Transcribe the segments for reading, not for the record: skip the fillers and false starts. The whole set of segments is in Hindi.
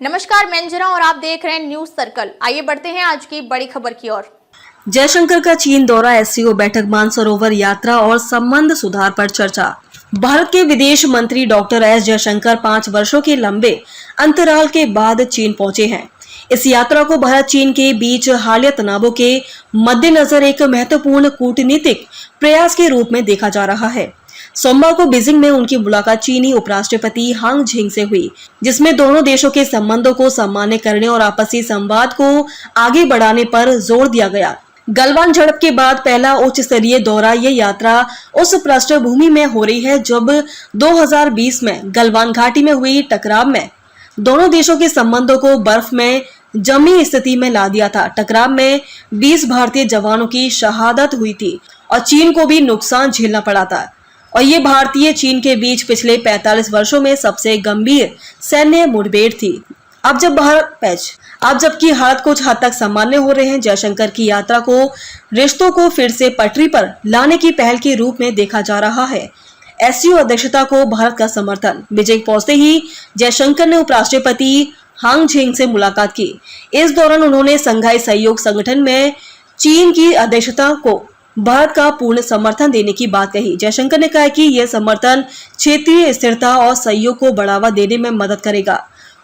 नमस्कार, मैं अंजना और आप देख रहे हैं न्यूज सर्कल। आइए बढ़ते हैं आज की बड़ी खबर की ओर। जयशंकर का चीन दौरा, एससीओ बैठक, मानसरोवर यात्रा और संबंध सुधार पर चर्चा। भारत के विदेश मंत्री डॉक्टर एस जयशंकर 5 वर्षों के लंबे अंतराल के बाद चीन पहुंचे हैं। इस यात्रा को भारत चीन के बीच हालिया तनावों के मद्देनजर एक महत्वपूर्ण कूटनीतिक प्रयास के रूप में देखा जा रहा है। सोमवार को बीजिंग में उनकी मुलाकात चीनी उपराष्ट्रपति हांग झिंग से हुई, जिसमें दोनों देशों के संबंधों को सामान्य करने और आपसी संवाद को आगे बढ़ाने पर जोर दिया गया। गलवान झड़प के बाद पहला उच्च स्तरीय दौरा, ये यात्रा उस पृष्ठभूमि में हो रही है जब 2020 में गलवान घाटी में हुई टकराव में दोनों देशों के संबंधों को बर्फ में जमी स्थिति में ला दिया था। टकराव में 20 भारतीय जवानों की शहादत हुई थी और चीन को भी नुकसान झेलना पड़ा था। और ये भारतीय चीन के बीच पिछले 45 वर्षों में सबसे गंभीर सैन्य मुठभेड़ थी। अब जबकि हालात कुछ हद तक सामान्य हो रहे हैं, जयशंकर की यात्रा को रिश्तों को फिर से पटरी पर लाने की पहल के रूप में देखा जा रहा है। एससीओ अध्यक्षता को भारत का समर्थन। बीजिंग पहुंचते ही जयशंकर ने उपराष्ट्रपति हांग झिंग से मुलाकात की। इस दौरान उन्होंने संघाई सहयोग संगठन में चीन की अध्यक्षता को भारत का पूर्ण समर्थन देने की बात कही। जयशंकर ने कहा कि यह समर्थन क्षेत्रीय स्थिरता और सहयोग को बढ़ावा देने में मदद करेगा।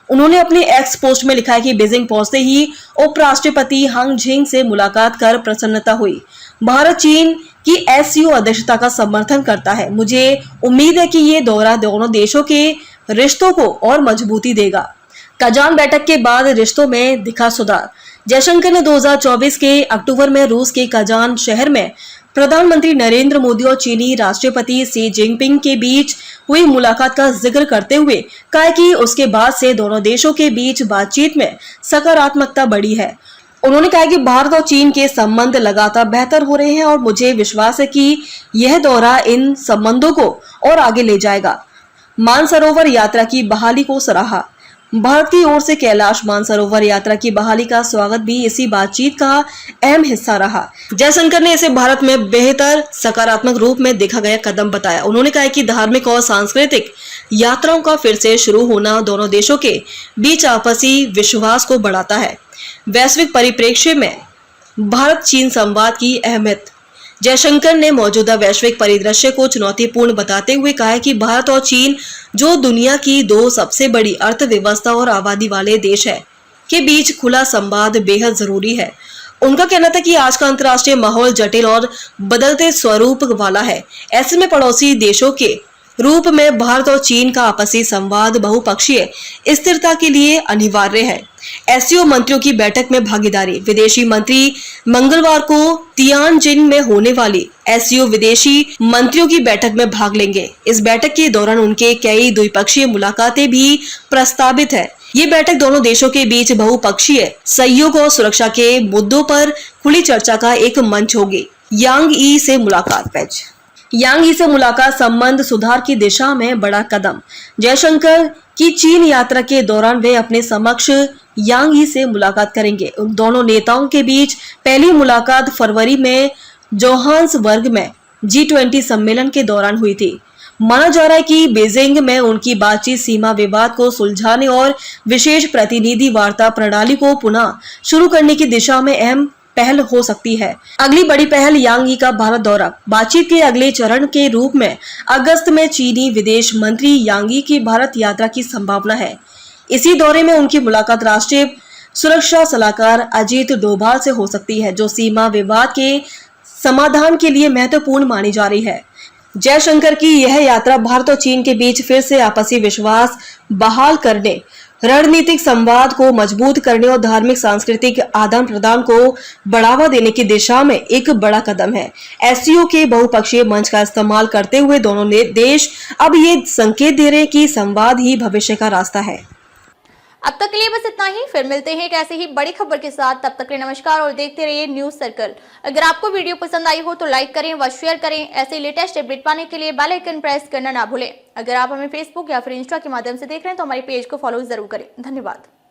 उन्होंने अपनी एक्स पोस्ट में लिखा है कि बीजिंग पहुंचते ही उपराष्ट्रपति हांग झिंग से मुलाकात कर प्रसन्नता हुई। भारत चीन की एससीओ अध्यक्षता का समर्थन करता है। मुझे उम्मीद है कि ये दौरा दोनों देशों के रिश्तों को और मजबूती देगा। कजान बैठक के बाद रिश्तों में दिखा सुधार। जयशंकर ने 2024 के अक्टूबर में रूस के कजान शहर में प्रधानमंत्री नरेंद्र मोदी और चीनी राष्ट्रपति शी जिनपिंग के बीच हुई मुलाकात का जिक्र करते हुए कहा कि उसके बाद से दोनों देशों के बीच बातचीत में सकारात्मकता बढ़ी है। उन्होंने कहा कि भारत और चीन के संबंध लगातार बेहतर हो रहे हैं और मुझे विश्वास है कि यह दौरा इन संबंधों को और आगे ले जाएगा। मानसरोवर यात्रा की बहाली को सराहा। भारत की ओर से कैलाश मानसरोवर यात्रा की बहाली का स्वागत भी इसी बातचीत का अहम हिस्सा रहा। जयशंकर ने इसे भारत में बेहतर सकारात्मक रूप में देखा गया कदम बताया। उन्होंने कहा कि धार्मिक और सांस्कृतिक यात्राओं का फिर से शुरू होना दोनों देशों के बीच आपसी विश्वास को बढ़ाता है। वैश्विक परिप्रेक्ष्य में भारत चीन संवाद की अहमियत। जयशंकर ने मौजूदा वैश्विक परिदृश्य को चुनौतीपूर्ण बताते हुए कहा कि भारत और चीन, जो दुनिया की 2 सबसे बड़ी अर्थव्यवस्था और आबादी वाले देश है, के बीच खुला संवाद बेहद जरूरी है। उनका कहना था कि आज का अंतर्राष्ट्रीय माहौल जटिल और बदलते स्वरूप वाला है। ऐसे में पड़ोसी देशों के रूप में भारत और चीन का आपसी संवाद बहुपक्षीय स्थिरता के लिए अनिवार्य है। एससीओ मंत्रियों की बैठक में भागीदारी। विदेशी मंत्री मंगलवार को तियानजिन में होने वाली एससीओ विदेशी मंत्रियों की बैठक में भाग लेंगे। इस बैठक के दौरान उनके कई द्विपक्षीय मुलाकातें भी प्रस्तावित है। ये बैठक दोनों देशों के बीच बहुपक्षीय सहयोग और सुरक्षा के मुद्दों पर खुली चर्चा का एक मंच होगी। यांग ई से मुलाकात संबंध सुधार की दिशा में बड़ा कदम। जयशंकर की चीन यात्रा के दौरान वे अपने समक्ष यांग ई से मुलाकात करेंगे। उन दोनों नेताओं के बीच पहली मुलाकात फरवरी में जोहान्सबर्ग में G20 सम्मेलन के दौरान हुई थी। माना जा रहा है कि बीजिंग में उनकी बातचीत सीमा विवाद को सुलझाने और विशेष प्रतिनिधि वार्ता प्रणाली को पुनः शुरू करने की दिशा में अहम पहल हो सकती है। अगली बड़ी पहल यांग ई का भारत दौरा। बातचीत के अगले चरण के रूप में अगस्त में चीनी विदेश मंत्री यांग ई की भारत यात्रा की संभावना है। इसी दौरे में उनकी मुलाकात राष्ट्रीय सुरक्षा सलाहकार अजीत डोभाल से हो सकती है, जो सीमा विवाद के समाधान के लिए महत्वपूर्ण मानी जा रही है। जयशंकर की यह यात्रा भारत और चीन के बीच फिर से आपसी विश्वास बहाल करने, रणनीतिक संवाद को मजबूत करने और धार्मिक सांस्कृतिक आदान प्रदान को बढ़ावा देने की दिशा में एक बड़ा कदम है। एससीओ के बहुपक्षीय मंच का इस्तेमाल करते हुए दोनों देश अब ये संकेत दे रहे हैं कि संवाद ही भविष्य का रास्ता है। अब तक के लिए बस इतना ही। फिर मिलते हैं एक ऐसे ही बड़ी खबर के साथ। तब तक के लिए नमस्कार और देखते रहिए न्यूज सर्कल। अगर आपको वीडियो पसंद आई हो तो लाइक करें व शेयर करें। ऐसे लेटेस्ट अपडेट पाने के लिए बेल आइकन प्रेस करना ना भूलें। अगर आप हमें फेसबुक या फिर इंस्टा के माध्यम से देख रहे हैं तो हमारे पेज को फॉलो जरूर करें। धन्यवाद।